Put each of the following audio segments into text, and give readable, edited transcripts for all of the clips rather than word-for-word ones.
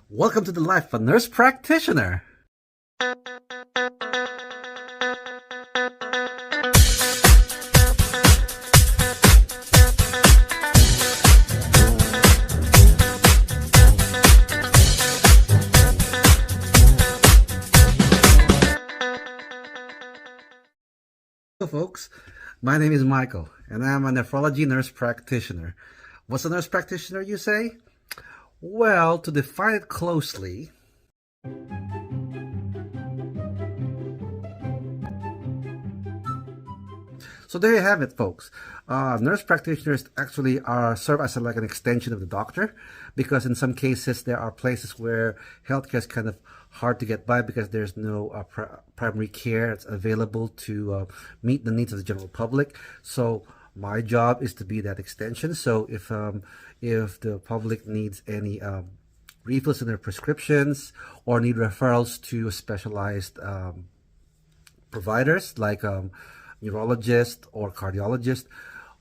Welcome to the life of a nurse practitioner. Hello folks, my name is Michael and I'm a nephrology nurse practitioner. What's a nurse practitioner, you say? Well, to define it closely, so there you have it, folks. Nurse practitioners actually serve as like an extension of the doctor, because in some cases there are places where healthcare is kind of hard to get by because there's no primary care that's available to meet the needs of the general public. So my job is to be that extension. So if the public needs any refills in their prescriptions or need referrals to specialized providers like neurologist or cardiologist,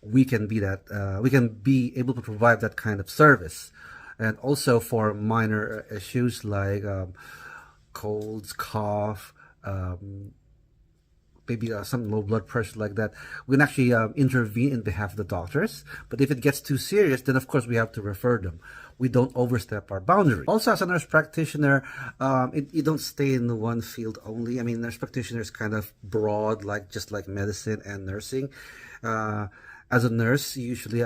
we can be that we can be able to provide that kind of service. And also for minor issues like colds, cough, maybe some low blood pressure like that, we can actually intervene in behalf of the doctors. But if it gets too serious, then of course we have to refer them. We don't overstep our boundary. Also, as a nurse practitioner, you don't stay in the one field only. I mean, nurse practitioner is kind of broad, just like medicine and nursing. As a nurse, you usually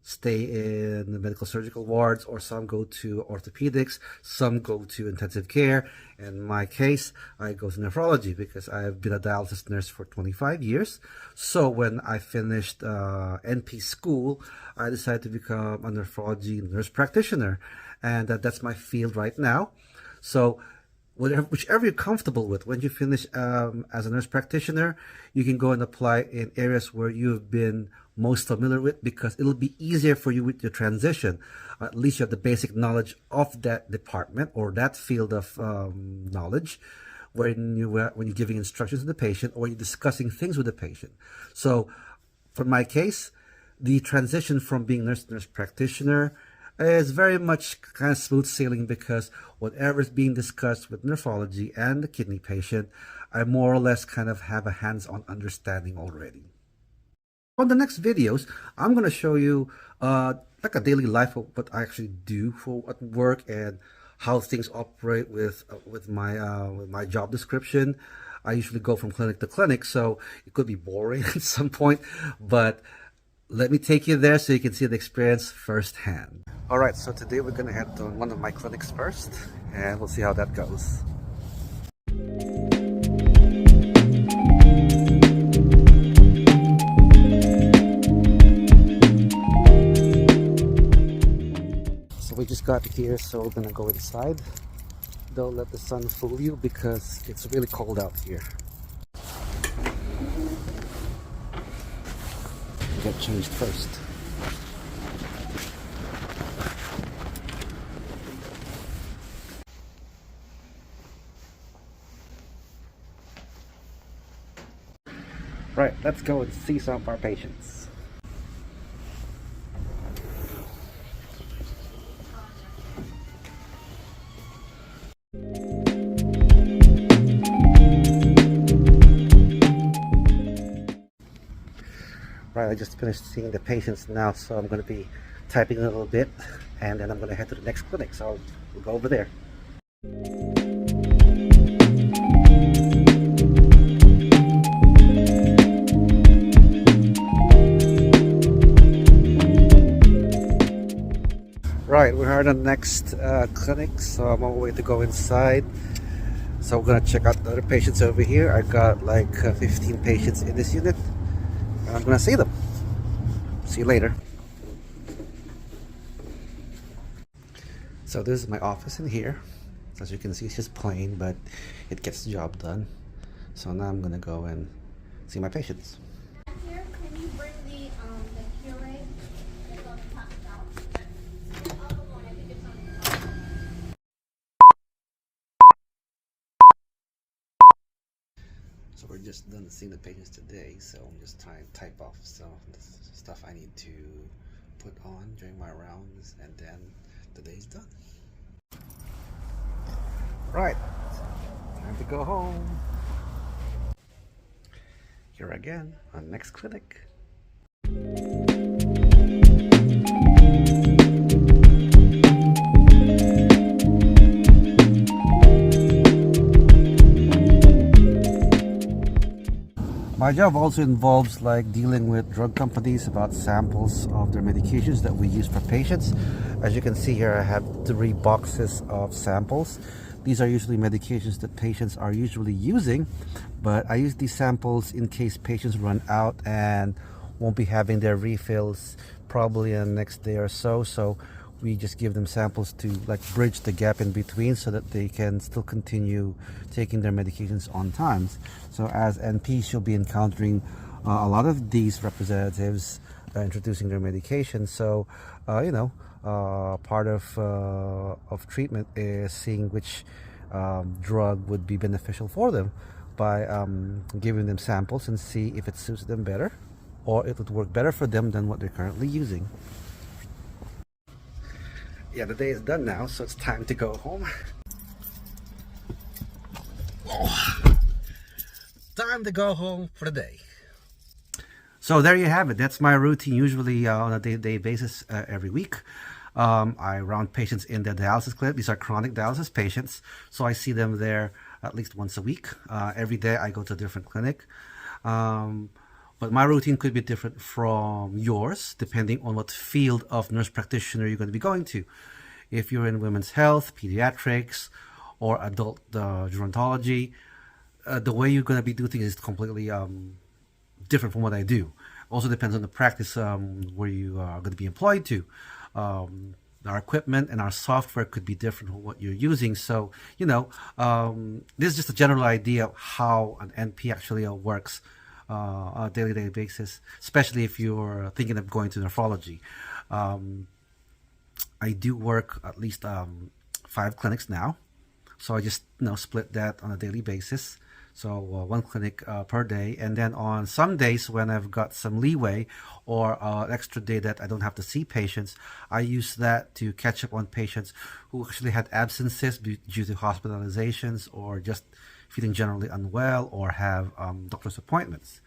stay in the medical surgical wards, or some go to orthopedics, some go to intensive care. In my case, I go to nephrology because I've been a dialysis nurse for 25 years. So when I finished NP school, I decided to become a nephrology nurse practitioner, and that's my field right now. So whichever you're comfortable with, when you finish as a nurse practitioner, you can go and apply in areas where you've been most familiar with, because it'll be easier for you with your transition. At least you have the basic knowledge of that department or that field of knowledge when you're giving instructions to the patient or you're discussing things with the patient. So for my case, the transition from being nurse to nurse practitioner is very much kind of smooth sailing, because whatever is being discussed with nephrology and the kidney patient, I more or less kind of have a hands-on understanding already. On the next videos, I'm going to show you like a daily life of what I actually do at work and how things operate with my job description. I usually go from clinic to clinic, so it could be boring at some point, but let me take you there so you can see the experience firsthand. All right, so today we're going to head to one of my clinics first, and we'll see how that goes. So we just got here, so we're going to go inside. Don't let the sun fool you because it's really cold out here. Get changed first. Right, let's go and see some of our patients. Right, I just finished seeing the patients now, so I'm going to be typing a little bit, and then I'm going to head to the next clinic, so we'll go over there. Right, we're at the next clinic, so I'm on my way to go inside. So we're going to check out the other patients over here. I got like 15 patients in this unit, and I'm going to see them. See you later. So this is my office in here. As you can see, it's just plain, but it gets the job done. So now I'm going to go and see my patients. Here, can you bring the Keurig? It's on the top shelf. The other one, I think it's on the top. So we're just done seeing the patients today, so I'm just trying to type off some of the stuff I need to put on during my rounds, and then the day's done. Right, time to go home. Here again on next clinic. My job also involves like dealing with drug companies about samples of their medications that we use for patients. As you can see here, I have 3 boxes of samples. These are usually medications that patients are usually using, but I use these samples in case patients run out and won't be having their refills probably in the next day or so. So we just give them samples to like bridge the gap in between so that they can still continue taking their medications on time. So as NPs, you'll be encountering a lot of these representatives introducing their medication. So part of treatment is seeing which drug would be beneficial for them by giving them samples and see if it suits them better or if it would work better for them than what they're currently using. Yeah, the day is done now, so it's time to go home. Oh, time to go home for the day. So there you have it. That's my routine, usually on a day-to-day basis every week. I round patients in the dialysis clinic. These are chronic dialysis patients, so I see them there at least once a week. Every day I go to a different clinic. But my routine could be different from yours, depending on what field of nurse practitioner you're going to be going to. If you're in women's health, pediatrics, or adult gerontology, the way you're going to be doing things is completely different from what I do. Also depends on the practice where you are going to be employed to. Our equipment and our software could be different from what you're using. So, this is just a general idea of how an NP actually works on a daily basis, especially if you're thinking of going to nephrology. I do work at least 5 clinics now, so I just split that on a daily basis. So 1 clinic per day, and then on some days when I've got some leeway or an extra day that I don't have to see patients, I use that to catch up on patients who actually had absences due to hospitalizations or just feeling generally unwell or have doctor's appointments.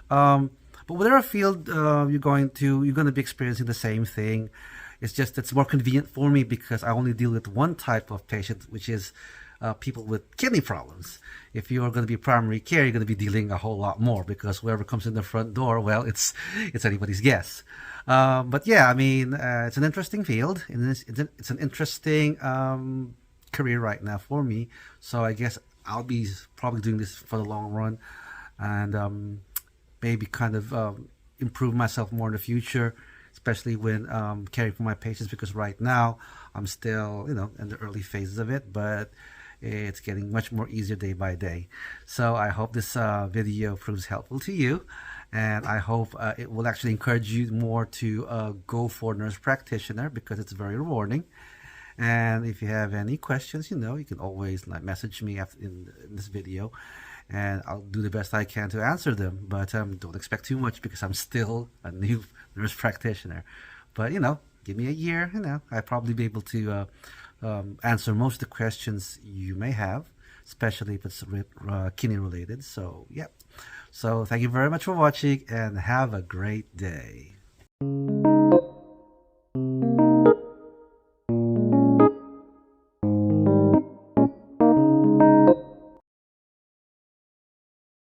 But whatever field you're going to be experiencing the same thing. It's just it's more convenient for me because I only deal with one type of patient, which is people with kidney problems. If you're going to be primary care, you're going to be dealing a whole lot more because whoever comes in the front door, well, it's anybody's guess. But yeah, I mean, it's an interesting field, and it's an interesting career right now for me. So I guess I'll be probably doing this for the long run, and maybe kind of improve myself more in the future, especially when caring for my patients, because right now I'm still in the early phases of it, but it's getting much more easier day by day. So I hope this video proves helpful to you, and I hope it will actually encourage you more to go for nurse practitioner because it's very rewarding. And if you have any questions, you can always message me after in this video, and I'll do the best I can to answer them. But don't expect too much because I'm still a new nurse practitioner. But give me a year, I'll probably be able to answer most of the questions you may have, especially if it's kidney related. So yeah. So thank you very much for watching, and have a great day.